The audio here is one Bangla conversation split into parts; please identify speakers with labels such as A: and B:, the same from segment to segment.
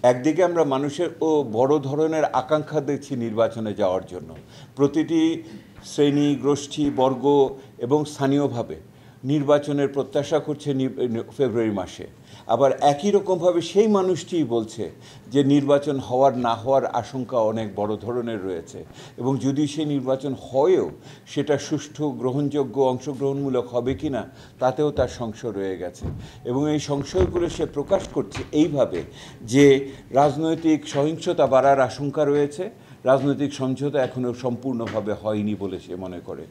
A: একদিকে আমরা মানুষের বড় ধরনের আকাঙ্ক্ষা দেখছি নির্বাচনে যাওয়ার জন্য। প্রতিটি শ্রেণী, গোষ্ঠী, বর্গ এবং স্থানীয়ভাবে নির্বাচনের প্রত্যাশা করছে ফেব্রুয়ারি মাসে। আবার একই রকমভাবে সেই মানুষটিই বলছে যে নির্বাচন হওয়ার না হওয়ার আশঙ্কা অনেক বড় ধরনের রয়েছে, এবং যদি সেই নির্বাচন হয়ও সেটা সুষ্ঠু, গ্রহণযোগ্য, অংশগ্রহণমূলক হবে কি না তাতেও তার সংশয় রয়ে গেছে। এবং এই সংশয়গুলো সে প্রকাশ করছে এইভাবে যে রাজনৈতিক সহিংসতা বাড়ার আশঙ্কা রয়েছে, রাজনৈতিক সমঝোতা এখনও সম্পূর্ণভাবে হয়নি বলে সে মনে করে,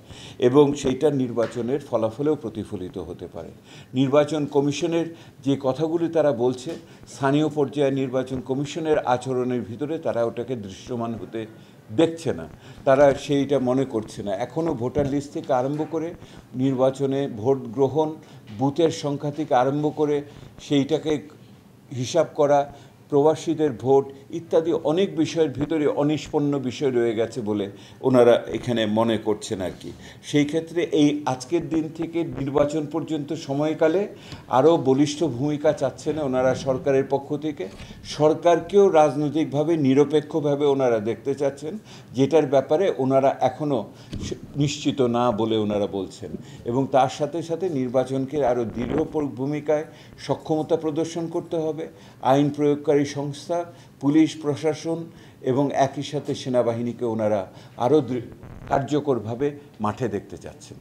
A: এবং সেইটা নির্বাচনের ফলাফলেও প্রতিফলিত হতে পারে। নির্বাচন কমিশনের যে কথাগুলি তারা বলছে, স্থানীয় পর্যায়ে নির্বাচন কমিশনের আচরণের ভিতরে তারা ওটাকে দৃশ্যমান হতে দেখছে না, তারা সেইটা মনে করছে না। এখনও ভোটার লিস্ট থেকে আরম্ভ করে নির্বাচনে ভোট গ্রহণ, বুথের সংখ্যা থেকে আরম্ভ করে সেইটাকে হিসাব করা, প্রবাসীদের ভোট ইত্যাদি অনেক বিষয়ের ভিতরে অনিষ্পন্ন বিষয় রয়ে গেছে বলে ওনারা এখানে মনে করছেন আর কি। সেই ক্ষেত্রে এই আজকের দিন থেকে নির্বাচন পর্যন্ত সময়কালে আরও বলিষ্ঠ ভূমিকা চাচ্ছেন ওনারা সরকারের পক্ষ থেকে। সরকারকেও রাজনৈতিকভাবে নিরপেক্ষভাবে ওনারা দেখতে চাচ্ছেন, যেটার ব্যাপারে ওনারা এখনও নিশ্চিত না বলে ওনারা বলছেন। এবং তার সাথে সাথে নির্বাচনকে আরও দৃঢ় ভূমিকায় সক্ষমতা প্রদর্শন করতে হবে। আইন প্রয়োগকারী সংস্থা, পুলিশ প্রশাসন এবং একই সাথে সেনাবাহিনীকে ওনারা আরও কার্যকরভাবে মাঠে দেখতে চাচ্ছেন।